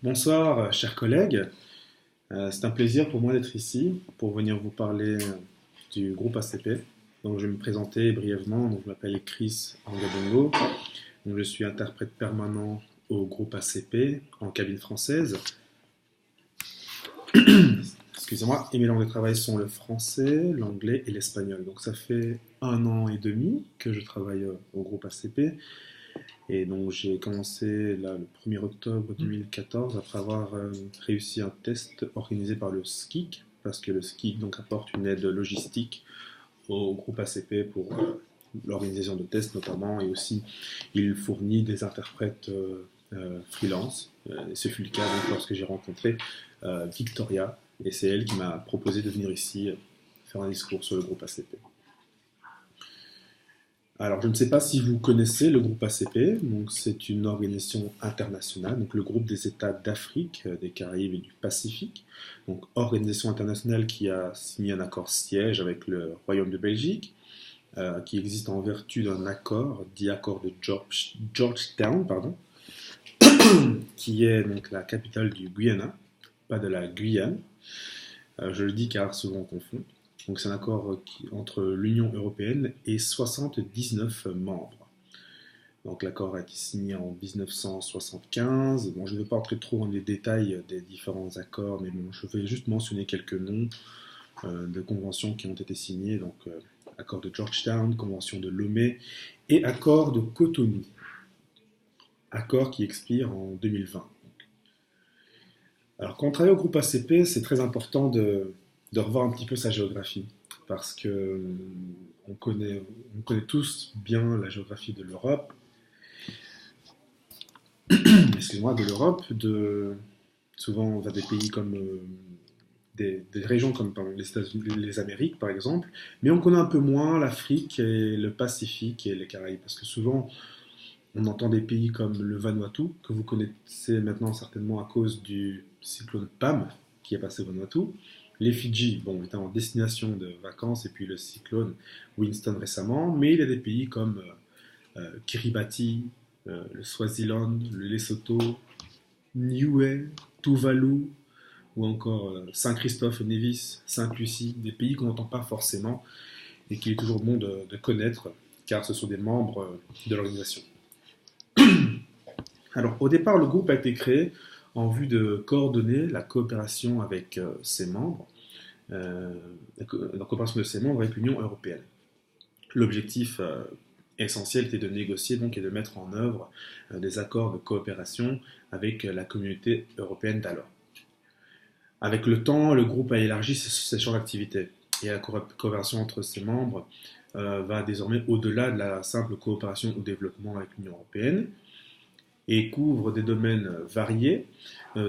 Bonsoir, chers collègues. C'est un plaisir pour moi d'être ici pour venir vous parler du groupe ACP. Donc, je vais me présenter brièvement. Donc, je m'appelle Chris Angabongo. Donc, je suis interprète permanent au groupe ACP en cabine française. Excusez-moi. Et mes langues de travail sont le français, l'anglais et l'espagnol. Donc, ça fait 1 an et demi que je travaille au groupe ACP. Et donc j'ai commencé là, le 1er octobre 2014 après avoir réussi un test organisé par le SKIC, parce que le SKIC donc, apporte une aide logistique au groupe ACP pour l'organisation de tests notamment, et aussi il fournit des interprètes freelance. Et ce fut le cas donc, lorsque j'ai rencontré Victoria, et c'est elle qui m'a proposé de venir ici faire un discours sur le groupe ACP. Alors, je ne sais pas si vous connaissez le groupe ACP, donc c'est une organisation internationale, donc le groupe des États d'Afrique, des Caraïbes et du Pacifique, donc organisation internationale qui a signé un accord siège avec le Royaume de Belgique, qui existe en vertu d'un accord, dit accord de Georgetown, pardon, qui est donc la capitale du Guyana, pas de la Guyane. Je le dis car souvent on confond. Donc c'est un accord entre l'Union européenne et 79 membres. Donc l'accord a été signé en 1975. Bon, je ne vais pas entrer trop dans les détails des différents accords, mais bon, je vais juste mentionner quelques noms de conventions qui ont été signées. Donc accord de Georgetown, convention de Lomé et accord de Cotonou. Accord qui expire en 2020. Alors quand on travaille au groupe ACP, c'est très important de revoir un petit peu sa géographie. Parce que on connaît tous bien la géographie de l'Europe, excuse-moi, de l'Europe, souvent on va des pays comme des régions comme pardon, les États-Unis, les Amériques par exemple, mais on connaît un peu moins l'Afrique et le Pacifique et les Caraïbes, parce que souvent on entend des pays comme le Vanuatu, que vous connaissez maintenant certainement à cause du cyclone Pam qui est passé au Vanuatu. Les Fidji, bon, étaient en destination de vacances, et puis le cyclone Winston récemment, mais il y a des pays comme Kiribati, le Swaziland, le Lesotho, Niue, Tuvalu, ou encore Saint-Christophe et Nevis, Sainte-Lucie, des pays qu'on n'entend pas forcément et qu'il est toujours bon de connaître, car ce sont des membres de l'organisation. Alors, au départ, le groupe a été créé en vue de coordonner la coopération avec ses membres, la coopération de ses membres avec l'Union européenne. L'objectif essentiel était de négocier donc, et de mettre en œuvre des accords de coopération avec la communauté européenne d'alors. Avec le temps, le groupe a élargi ses champs d'activité, et la coopération entre ses membres va désormais au-delà de la simple coopération au développement avec l'Union européenne, et couvre des domaines variés,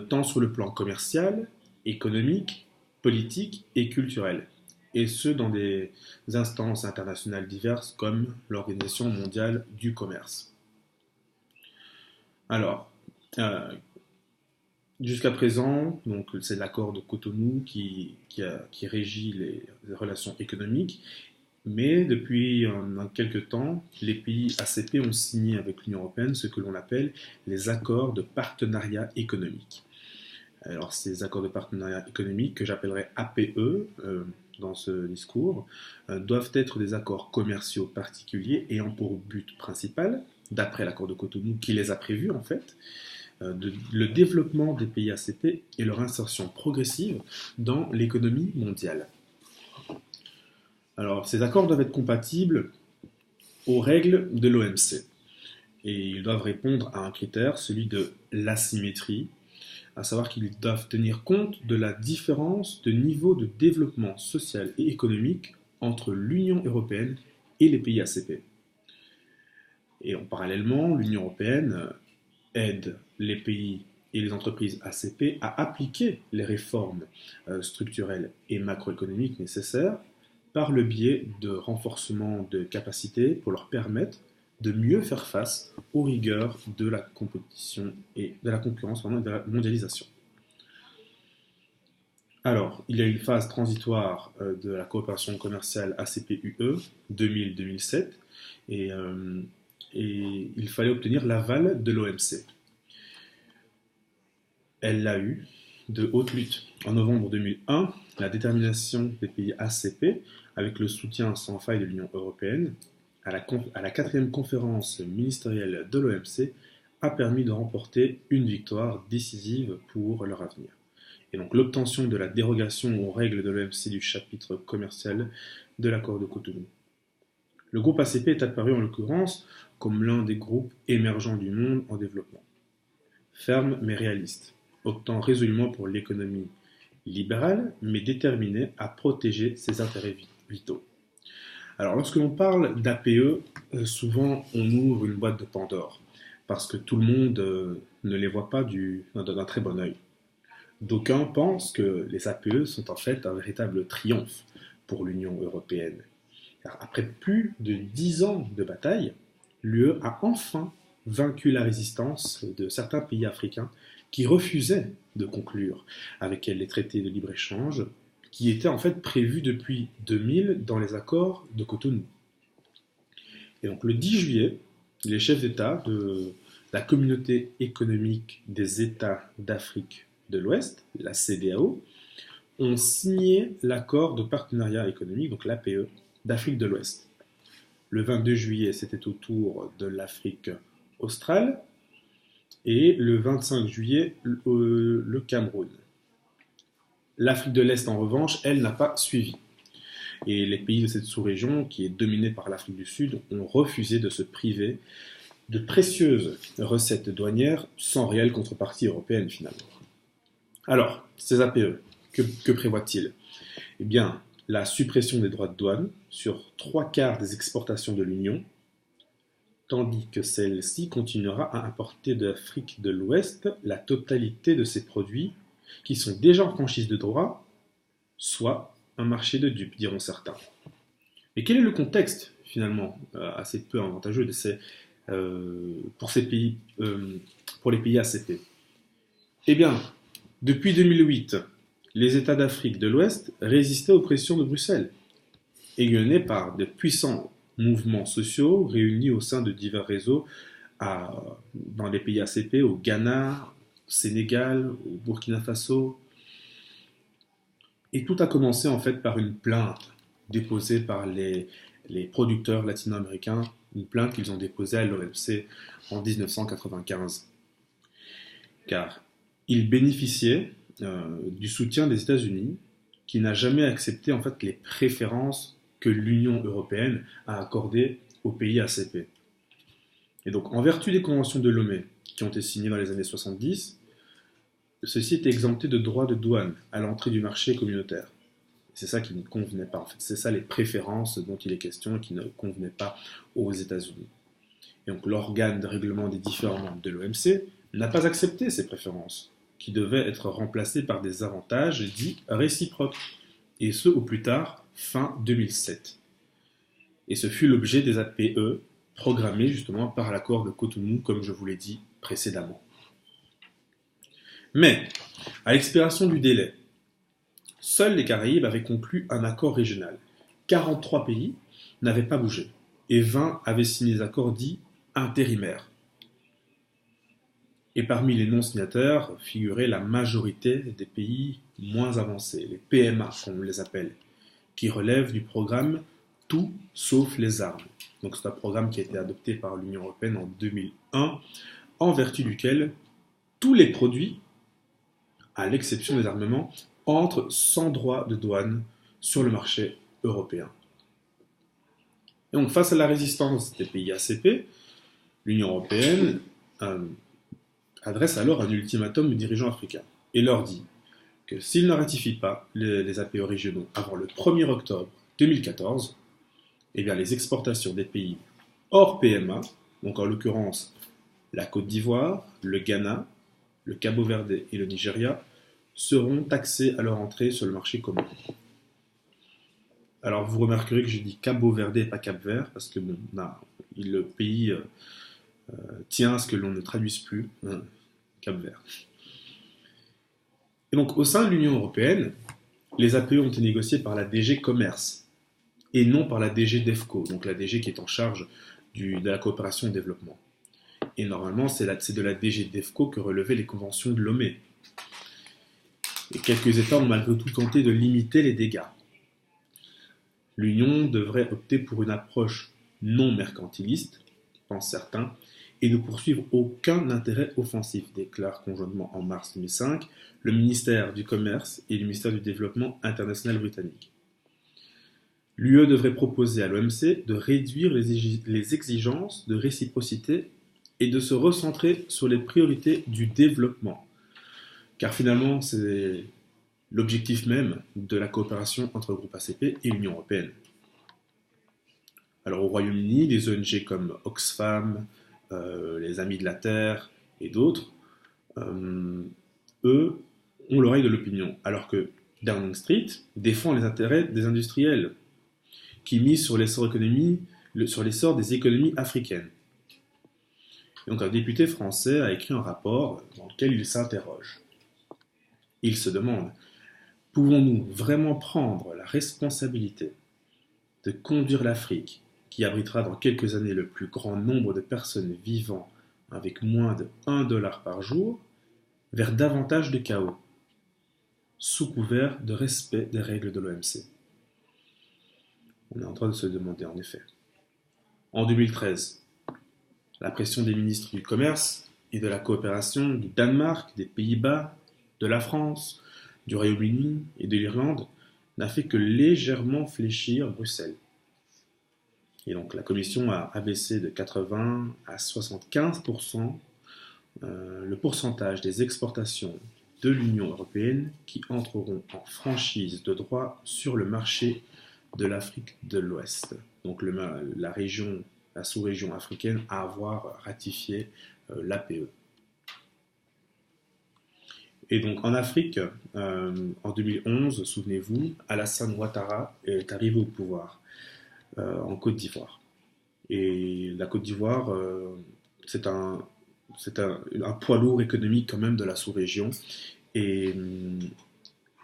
tant sur le plan commercial, économique, politique et culturel, et ce dans des instances internationales diverses comme l'Organisation mondiale du commerce. Alors, jusqu'à présent, donc c'est l'accord de Cotonou qui régit les relations économiques, mais depuis quelques temps, les pays ACP ont signé avec l'Union européenne ce que l'on appelle les accords de partenariat économique. Alors ces accords de partenariat économique, que j'appellerai APE dans ce discours, doivent être des accords commerciaux particuliers ayant pour but principal, d'après l'accord de Cotonou qui les a prévus en fait, le développement des pays ACP et leur insertion progressive dans l'économie mondiale. Alors, ces accords doivent être compatibles aux règles de l'OMC. Et ils doivent répondre à un critère, celui de l'asymétrie, à savoir qu'ils doivent tenir compte de la différence de niveau de développement social et économique entre l'Union européenne et les pays ACP. Et parallèlement, l'Union européenne aide les pays et les entreprises ACP à appliquer les réformes structurelles et macroéconomiques nécessaires par le biais de renforcement de capacités pour leur permettre de mieux faire face aux rigueurs de la compétition et de la concurrence et de la mondialisation. Alors, il y a une phase transitoire de la coopération commerciale ACP-UE 2000-2007 et il fallait obtenir l'aval de l'OMC. elle l'a eu de haute lutte. En novembre 2001, la détermination des pays ACP, avec le soutien sans faille de l'Union européenne, à la quatrième conférence ministérielle de l'OMC, a permis de remporter une victoire décisive pour leur avenir. Et donc l'obtention de la dérogation aux règles de l'OMC du chapitre commercial de l'accord de Cotonou. Le groupe ACP est apparu en l'occurrence comme l'un des groupes émergents du monde en développement. Ferme mais réaliste, optant résolument pour l'économie libérale mais déterminé à protéger ses intérêts vitaux. Alors lorsque l'on parle d'APE, souvent on ouvre une boîte de Pandore parce que tout le monde ne les voit pas d'un très bon œil. D'aucuns pensent que les APE sont en fait un véritable triomphe pour l'Union européenne. Car après plus de 10 ans de bataille, l'UE a enfin vaincu la résistance de certains pays africains qui refusaient de conclure avec elle les traités de libre-échange qui étaient en fait prévus depuis 2000 dans les accords de Cotonou. Et donc le 10 juillet, les chefs d'État de la Communauté économique des États d'Afrique de l'Ouest, la CEDEAO, ont signé l'accord de partenariat économique, donc l'APE, d'Afrique de l'Ouest. Le 22 juillet, c'était au tour de l'Afrique australe, et le 25 juillet, le Cameroun. L'Afrique de l'Est, en revanche, elle n'a pas suivi. Et les pays de cette sous-région, qui est dominée par l'Afrique du Sud, ont refusé de se priver de précieuses recettes douanières sans réelle contrepartie européenne, finalement. Alors, ces APE, que prévoit-il ? Eh bien, la suppression des droits de douane sur 3/4 des exportations de l'Union, tandis que celle-ci continuera à importer de l'Afrique de l'Ouest la totalité de ses produits qui sont déjà en franchise de droit, soit un marché de dupes, diront certains. Mais quel est le contexte, finalement, assez peu avantageux pour les pays ACP ? Eh bien, depuis 2008, les États d'Afrique de l'Ouest résistaient aux pressions de Bruxelles, aiguillonnés par de puissants mouvements sociaux réunis au sein de divers réseaux dans les pays ACP, au Ghana, au Sénégal, au Burkina Faso. Et tout a commencé en fait par une plainte déposée par les producteurs latino-américains, une plainte qu'ils ont déposée à l'OMC en 1995. Car ils bénéficiaient du soutien des États-Unis, qui n'a jamais accepté en fait les préférences que l'Union européenne a accordées aux pays ACP. Et donc, en vertu des conventions de Lomé, qui ont été signées dans les années 70, ceci était exempté de droits de douane à l'entrée du marché communautaire. C'est ça qui ne convenait pas, en fait. C'est ça les préférences dont il est question qui ne convenaient pas aux États-Unis. Et donc, l'organe de règlement des différends membres de l'OMC n'a pas accepté ces préférences, qui devaient être remplacées par des avantages dits réciproques, et ce au plus tard fin 2007. Et ce fut l'objet des APE programmés justement par l'accord de Cotonou, comme je vous l'ai dit précédemment. Mais, à l'expiration du délai, seuls les Caraïbes avaient conclu un accord régional. 43 pays n'avaient pas bougé, et 20 avaient signé des accords dits intérimaires. Et parmi les non-signataires figurait la majorité des pays moins avancés, les PMA, comme on les appelle, qui relèvent du programme Tout sauf les armes. Donc c'est un programme qui a été adopté par l'Union européenne en 2001, en vertu duquel tous les produits, à l'exception des armements, entrent sans droit de douane sur le marché européen. Et donc face à la résistance des pays ACP, l'Union européenne adresse alors un ultimatum aux dirigeants africains et leur dit que s'ils ne ratifient pas les APE régionaux avant le 1er octobre 2014, eh bien les exportations des pays hors PMA, donc en l'occurrence la Côte d'Ivoire, le Ghana, le Cabo-Verde et le Nigeria, seront taxées à leur entrée sur le marché commun. Alors vous remarquerez que je dis Cabo-Verde et pas Cap-Vert, parce que bon, le pays tient à ce que l'on ne traduise plus Cap-Vert. Et donc au sein de l'Union européenne, les APE ont été négociés par la DG Commerce et non par la DG DEFCO, donc la DG qui est en charge de la coopération et développement. Et normalement, c'est de la DG DEFCO que relevaient les conventions de Lomé. Et quelques États ont malgré tout tenté de limiter les dégâts. L'Union devrait opter pour une approche non mercantiliste, pensent certains, et ne poursuivre aucun intérêt offensif, déclare conjointement en mars 2005 le ministère du Commerce et le ministère du Développement international britannique. L'UE devrait proposer à l'OMC de réduire les exigences de réciprocité et de se recentrer sur les priorités du développement. Car finalement, c'est l'objectif même de la coopération entre le groupe ACP et l'Union européenne. Alors au Royaume-Uni, des ONG comme Oxfam, les Amis de la Terre et d'autres, eux, ont l'oreille de l'opinion, alors que Downing Street défend les intérêts des industriels qui misent sur l'essor des économies africaines. Et donc un député français a écrit un rapport dans lequel il s'interroge. Il se demande: pouvons-nous vraiment prendre la responsabilité de conduire l'Afrique, qui abritera dans quelques années le plus grand nombre de personnes vivant avec moins de 1 dollar par jour, vers davantage de chaos, sous couvert de respect des règles de l'OMC? On est en train de se demander en effet. En 2013, la pression des ministres du Commerce et de la coopération du Danemark, des Pays-Bas, de la France, du Royaume-Uni et de l'Irlande n'a fait que légèrement fléchir Bruxelles. Et donc la Commission a abaissé de 80 à 75% le pourcentage des exportations de l'Union européenne qui entreront en franchise de droit sur le marché de l'Afrique de l'Ouest. Donc la sous-région africaine à avoir ratifié l'APE. Et donc en Afrique, en 2011, souvenez-vous, Alassane Ouattara est arrivé au pouvoir en Côte d'Ivoire. Et la Côte d'Ivoire, c'est un poids lourd économique quand même de la sous-région. Et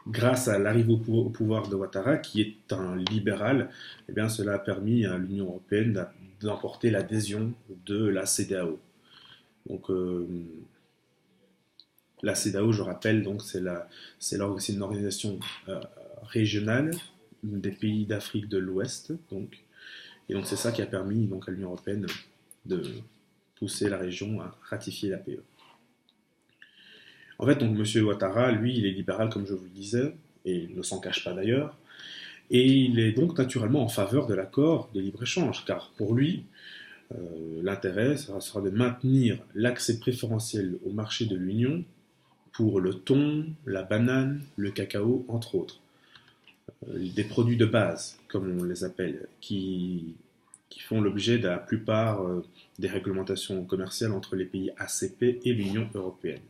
grâce à l'arrivée au pouvoir de Ouattara, qui est un libéral, eh bien, cela a permis à l'Union européenne d'emporter l'adhésion de la CEDEAO. Donc, la CEDEAO, je rappelle, donc c'est une organisation régionale des pays d'Afrique de l'Ouest. Et donc c'est ça qui a permis donc, à l'Union européenne de pousser la région à ratifier l'APE. En fait, donc, M. Ouattara, lui, il est libéral, comme je vous le disais, et il ne s'en cache pas d'ailleurs, et il est donc naturellement en faveur de l'accord de libre-échange, car pour lui, l'intérêt sera de maintenir l'accès préférentiel au marché de l'Union pour le thon, la banane, le cacao, entre autres. Des produits de base, comme on les appelle, qui font l'objet de la plupart des réglementations commerciales entre les pays ACP et l'Union européenne.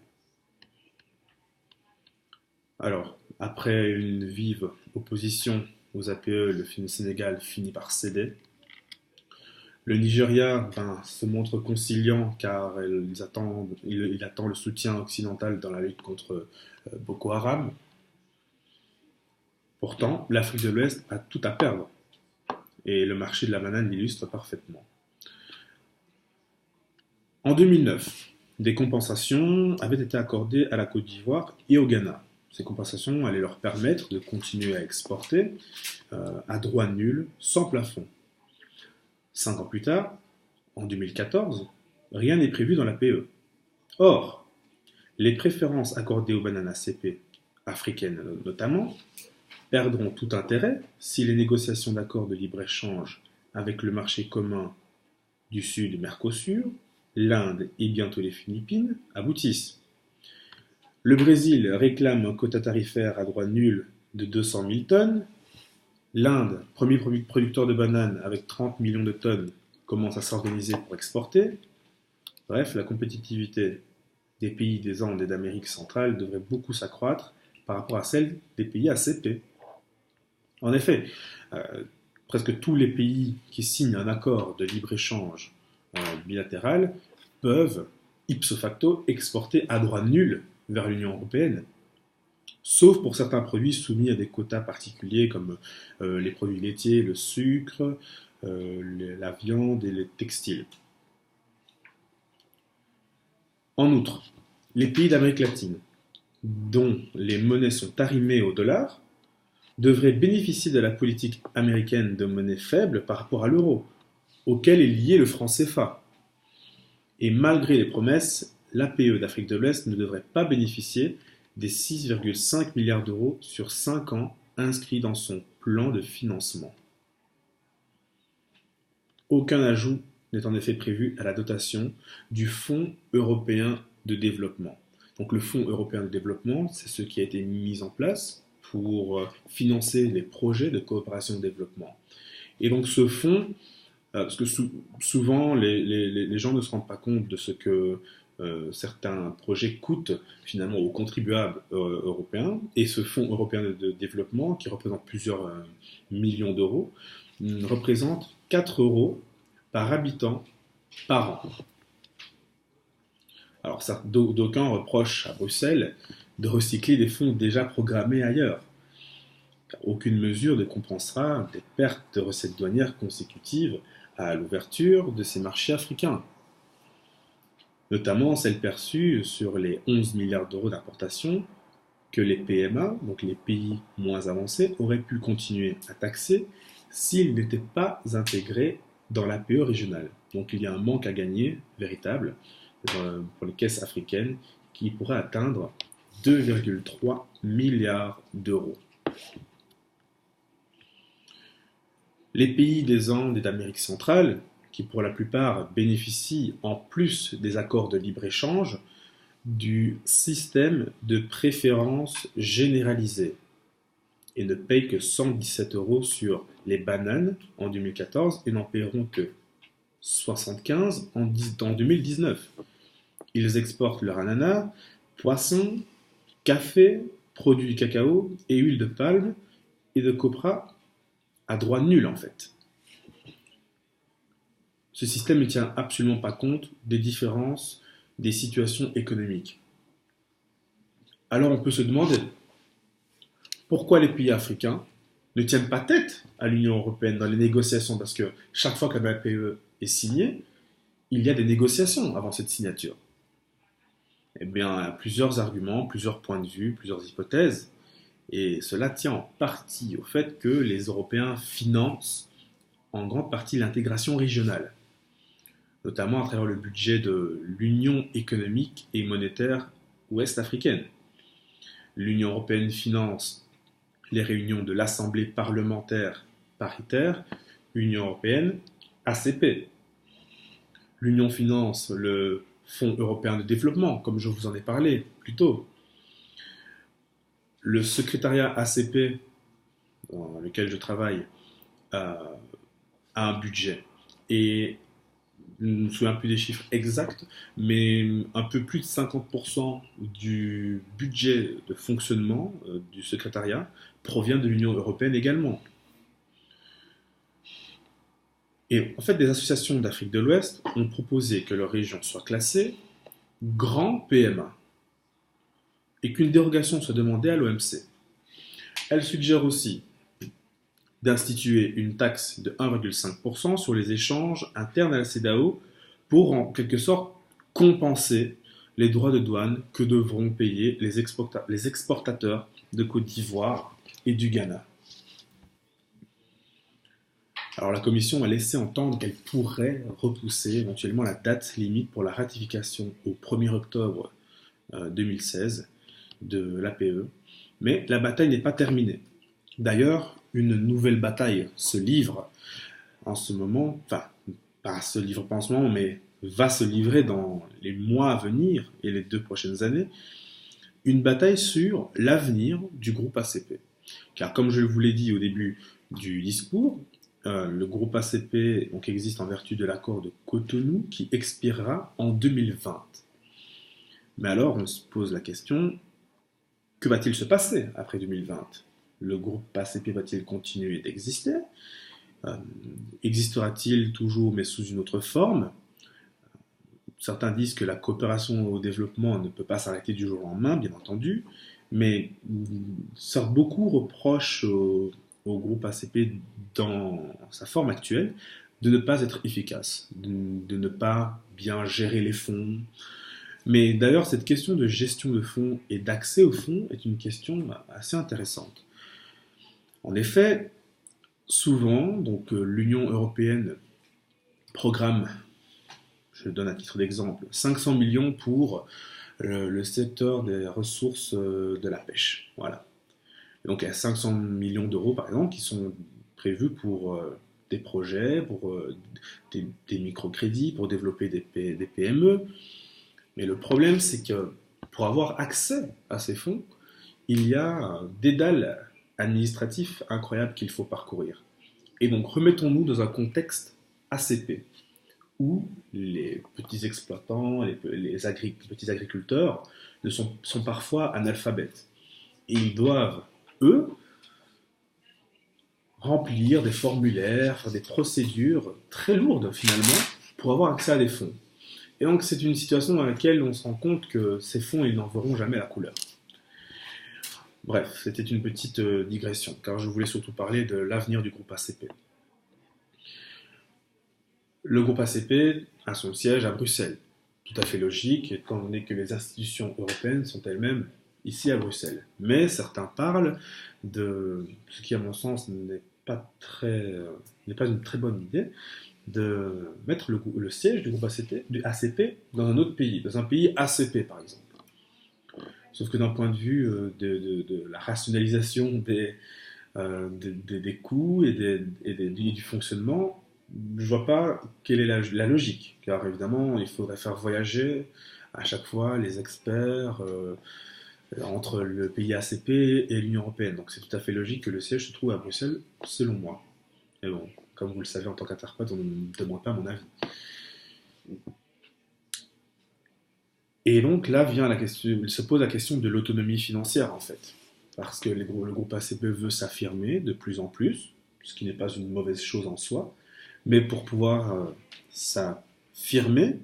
Alors, après une vive opposition aux APE, le Sénégal finit par céder. Le Nigeria se montre conciliant car il attend le soutien occidental dans la lutte contre Boko Haram. Pourtant, l'Afrique de l'Ouest a tout à perdre. Et le marché de la banane l'illustre parfaitement. En 2009, des compensations avaient été accordées à la Côte d'Ivoire et au Ghana. Ces compensations allaient leur permettre de continuer à exporter à droit nul, sans plafond. 5 ans plus tard, en 2014, rien n'est prévu dans l'APE. Or, les préférences accordées aux bananes ACP, africaines notamment, perdront tout intérêt si les négociations d'accords de libre-échange avec le marché commun du Sud Mercosur, l'Inde et bientôt les Philippines aboutissent. Le Brésil réclame un quota tarifaire à droit nul de 200 000 tonnes. L'Inde, premier producteur de bananes avec 30 millions de tonnes, commence à s'organiser pour exporter. Bref, la compétitivité des pays des Andes et d'Amérique centrale devrait beaucoup s'accroître par rapport à celle des pays ACP. En effet, presque tous les pays qui signent un accord de libre-échange bilatéral peuvent, ipso facto, exporter à droit nul vers l'Union européenne, sauf pour certains produits soumis à des quotas particuliers comme les produits laitiers, le sucre, la viande et les textiles. En outre, les pays d'Amérique latine dont les monnaies sont arrimées au dollar, devrait bénéficier de la politique américaine de monnaie faible par rapport à l'euro, auquel est lié le franc CFA. Et malgré les promesses, l'APE d'Afrique de l'Ouest ne devrait pas bénéficier des 6,5 milliards d'euros sur 5 ans inscrits dans son plan de financement. Aucun ajout n'est en effet prévu à la dotation du Fonds européen de développement. Donc le Fonds européen de développement, c'est ce qui a été mis en place pour financer les projets de coopération et de développement. Et donc ce fonds, parce que souvent les gens ne se rendent pas compte de ce que certains projets coûtent finalement aux contribuables européens, et ce Fonds européen de développement, qui représente plusieurs millions d'euros, représente 4 euros par habitant par an. Alors d'aucuns reprochent à Bruxelles de recycler des fonds déjà programmés ailleurs, car aucune mesure ne compensera des pertes de recettes douanières consécutives à l'ouverture de ces marchés africains, notamment celles perçues sur les 11 milliards d'euros d'importations que les PMA, donc les pays moins avancés, auraient pu continuer à taxer s'ils n'étaient pas intégrés dans l'APE régionale. Donc il y a un manque à gagner véritable pour les caisses africaines qui pourrait atteindre 2,3 milliards d'euros. Les pays des Andes et d'Amérique centrale, qui pour la plupart bénéficient en plus des accords de libre-échange, du système de préférence généralisée et ne payent que 117 euros sur les bananes en 2014 et n'en paieront que 75 en 2019. Ils exportent leur ananas, poissons, café, produits du cacao et huile de palme et de copra à droit nul en fait. Ce système ne tient absolument pas compte des différences des situations économiques. Alors on peut se demander pourquoi les pays africains ne tiennent pas tête à l'Union européenne dans les négociations, parce que chaque fois que la BPE est signée, il y a des négociations avant cette signature. Eh bien, il y a plusieurs arguments, plusieurs points de vue, plusieurs hypothèses, et cela tient en partie au fait que les Européens financent en grande partie l'intégration régionale, notamment à travers le budget de l'Union économique et monétaire ouest-africaine. L'Union européenne finance les réunions de l'Assemblée parlementaire paritaire Union européenne ACP. L'Union finance le Fonds européen de développement, comme je vous en ai parlé plus tôt. Le secrétariat ACP, dans lequel je travaille, a un budget. Et je ne me souviens plus des chiffres exacts, mais un peu plus de 50% du budget de fonctionnement du secrétariat provient de l'Union européenne également. Et en fait, des associations d'Afrique de l'Ouest ont proposé que leur région soit classée grand PMA et qu'une dérogation soit demandée à l'OMC. Elles suggèrent aussi d'instituer une taxe de 1,5% sur les échanges internes à la CEDEAO pour en quelque sorte compenser les droits de douane que devront payer les exportateurs de Côte d'Ivoire et du Ghana. Alors la Commission a laissé entendre qu'elle pourrait repousser éventuellement la date limite pour la ratification au 1er octobre 2016 de l'APE, mais la bataille n'est pas terminée. D'ailleurs, une nouvelle bataille se livre en ce moment, enfin, pas se livre pas en ce moment, mais va se livrer dans les mois à venir et les 2 prochaines années, une bataille sur l'avenir du groupe ACP. Car comme je vous l'ai dit au début du discours, le groupe ACP donc, existe en vertu de l'accord de Cotonou qui expirera en 2020. Mais alors, on se pose la question, que va-t-il se passer après 2020 ? Le groupe ACP va-t-il continuer d'exister ? Existera-t-il toujours mais sous une autre forme ? Certains disent que la coopération au développement ne peut pas s'arrêter du jour au lendemain, bien entendu, mais beaucoup reprochent au groupe ACP dans sa forme actuelle de ne pas être efficace, de ne pas bien gérer les fonds, Mais d'ailleurs, cette question de gestion de fonds et d'accès aux fonds est une question assez intéressante. En effet, souvent, l'Union européenne programme, je donne à titre d'exemple, 500 millions pour le secteur des ressources de la pêche. Voilà. Et donc il y a 500 millions d'euros, par exemple, qui sont prévus pour des projets, pour des microcrédits, pour développer des PME. Mais le problème, c'est que pour avoir accès à ces fonds, il y a un dédale administratif incroyable qu'il faut parcourir. Et donc remettons-nous dans un contexte ACP, où les petits exploitants, petits agriculteurs sont parfois analphabètes. Et ils doivent, eux, remplir des formulaires, faire des procédures très lourdes finalement, pour avoir accès à des fonds. Et donc c'est une situation dans laquelle on se rend compte que ces fonds, ils n'en verront jamais la couleur. Bref, c'était une petite digression, car je voulais surtout parler de l'avenir du groupe ACP. Le groupe ACP a son siège à Bruxelles. Tout à fait logique, étant donné que les institutions européennes sont elles-mêmes ici à Bruxelles. Mais certains parlent de ce qui, à mon sens, n'est pas une très bonne idée, de mettre le siège du groupe ACP dans un autre pays, dans un pays ACP par exemple. Sauf que d'un point de vue de la rationalisation des coûts et du fonctionnement, je ne vois pas quelle est la logique. Car évidemment, il faudrait faire voyager à chaque fois les experts entre le pays ACP et l'Union européenne. Donc c'est tout à fait logique que le siège se trouve à Bruxelles, selon moi. Mais bon, comme vous le savez, en tant qu'interprète, on ne me demande pas mon avis. Et donc là vient la question, il se pose la question de l'autonomie financière en fait. Parce que le groupe ACP veut s'affirmer de plus en plus, ce qui n'est pas une mauvaise chose en soi, mais pour pouvoir s'affirmer,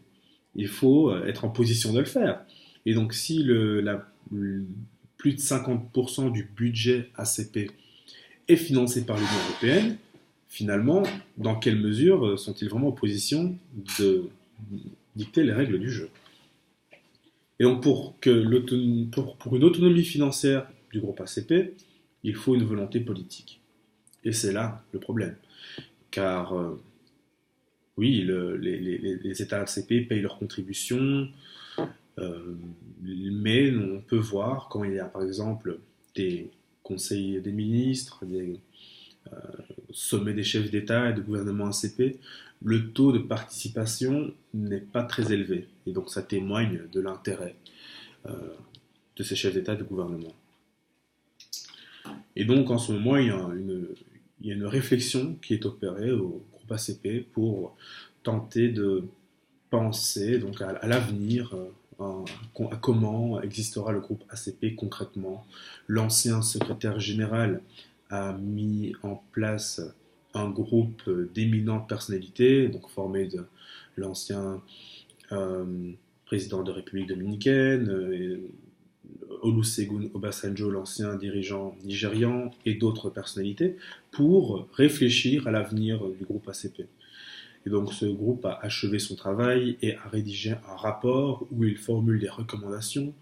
il faut être en position de le faire. Et donc si plus de 50% du budget ACP est financé par l'Union européenne, finalement, dans quelle mesure sont-ils vraiment en position de dicter les règles du jeu? Et donc pour une autonomie financière du groupe ACP, il faut une volonté politique. Et c'est là le problème. Car oui, les États ACP payent leurs contributions, mais on peut voir quand il y a par exemple des conseils des ministres, des sommets des chefs d'État et de gouvernement ACP, le taux de participation n'est pas très élevé. Et donc ça témoigne de l'intérêt de ces chefs d'État et de gouvernement. Et donc en ce moment, il y a une réflexion qui est opérée au groupe ACP pour tenter de penser donc à l'avenir, à comment existera le groupe ACP concrètement. L'ancien secrétaire général a mis en place un groupe d'éminentes personnalités, donc formé de l'ancien président de République dominicaine, Olusegun Obasanjo, l'ancien dirigeant nigérian, et d'autres personnalités, pour réfléchir à l'avenir du groupe ACP. Et donc ce groupe a achevé son travail et a rédigé un rapport où il formule des recommandations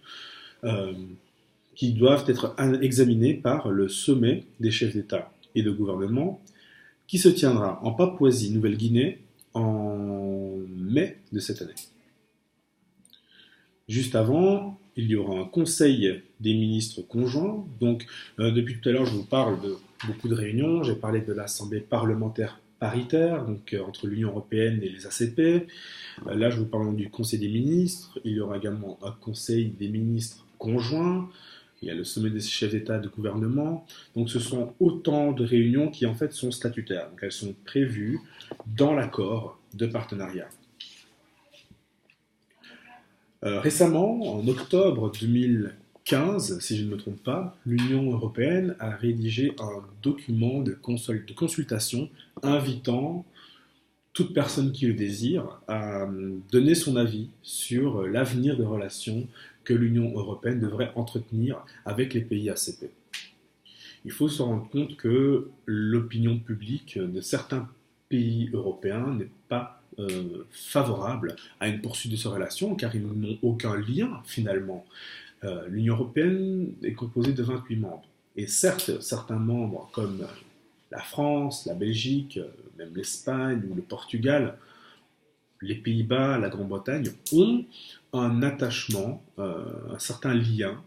qui doivent être examinées par le sommet des chefs d'État et de gouvernement qui se tiendra en Papouasie-Nouvelle-Guinée en mai de cette année. Juste avant, il y aura un conseil des ministres conjoints. Donc, depuis tout à l'heure, je vous parle de beaucoup de réunions. J'ai parlé de l'Assemblée parlementaire paritaire, donc entre l'Union européenne et les ACP. Là, je vous parle du Conseil des ministres. Il y aura également un Conseil des ministres conjoints. Il y a le sommet des chefs d'État et de gouvernement. Donc, ce sont autant de réunions qui, en fait, sont statutaires. Donc, elles sont prévues dans l'accord de partenariat. Récemment, en octobre 2015, si je ne me trompe pas, l'Union européenne a rédigé un document de consultation invitant toute personne qui le désire à donner son avis sur l'avenir des relations que l'Union européenne devrait entretenir avec les pays ACP. Il faut se rendre compte que l'opinion publique de certains pays européens n'est pas favorables à une poursuite de ces relations, car ils n'ont aucun lien finalement. L'Union européenne est composée de 28 membres. Et certes, certains membres comme la France, la Belgique, même l'Espagne ou le Portugal, les Pays-Bas, la Grande-Bretagne, ont un attachement, un certain lien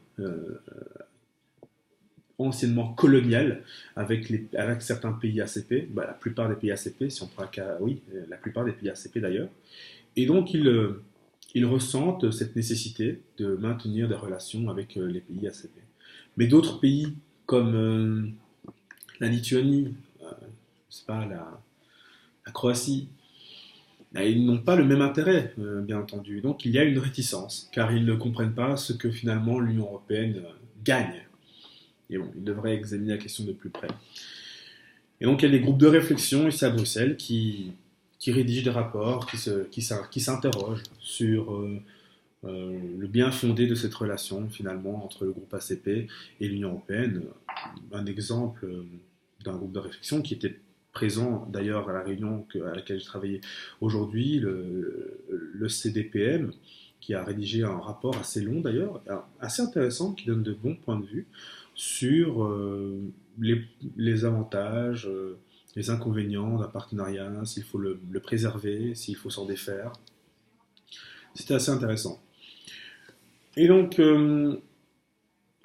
anciennement colonial avec certains pays ACP, bah, la plupart des pays ACP, si on prend un cas, oui, la plupart des pays ACP d'ailleurs. Et donc ils ressentent cette nécessité de maintenir des relations avec les pays ACP. Mais d'autres pays comme la Lituanie, c'est pas la Croatie, ils n'ont pas le même intérêt, bien entendu. Donc il y a une réticence, car ils ne comprennent pas ce que finalement l'Union européenne gagne. Et bon, ils devraient examiner la question de plus près. Et donc il y a des groupes de réflexion ici à Bruxelles qui rédigent des rapports, qui s'interrogent sur le bien fondé de cette relation finalement entre le groupe ACP et l'Union européenne. Un exemple d'un groupe de réflexion qui était présent d'ailleurs à la réunion à laquelle j'ai travaillé aujourd'hui, le CDPM, qui a rédigé un rapport assez long d'ailleurs, assez intéressant, qui donne de bons points de vue sur les avantages, les inconvénients d'un partenariat, s'il faut le préserver, s'il faut s'en défaire. C'était assez intéressant. Et donc,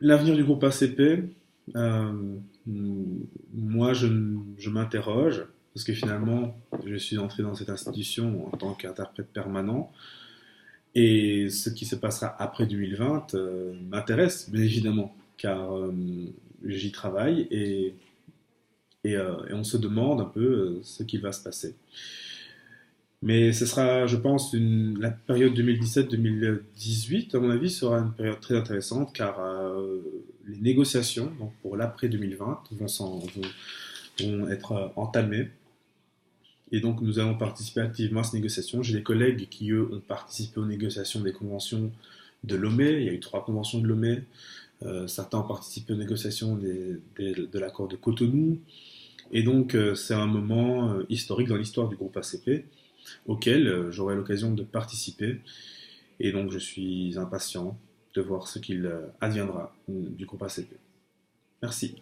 l'avenir du groupe ACP, euh, moi je m'interroge, parce que finalement, je suis entré dans cette institution en tant qu'interprète permanent, et ce qui se passera après 2020 m'intéresse, bien évidemment, car j'y travaille et on se demande un peu ce qui va se passer. Mais ce sera, je pense, la période 2017-2018, à mon avis, sera une période très intéressante car les négociations donc pour l'après 2020 vont être entamées. Et donc nous allons participer activement à ces négociations. J'ai des collègues qui, eux, ont participé aux négociations des conventions de Lomé. Il y a eu 3 conventions de Lomé. Certains ont participé aux négociations de l'accord de Cotonou. Et donc c'est un moment historique dans l'histoire du groupe ACP auquel j'aurai l'occasion de participer. Et donc je suis impatient de voir ce qu'il adviendra du groupe ACP. Merci.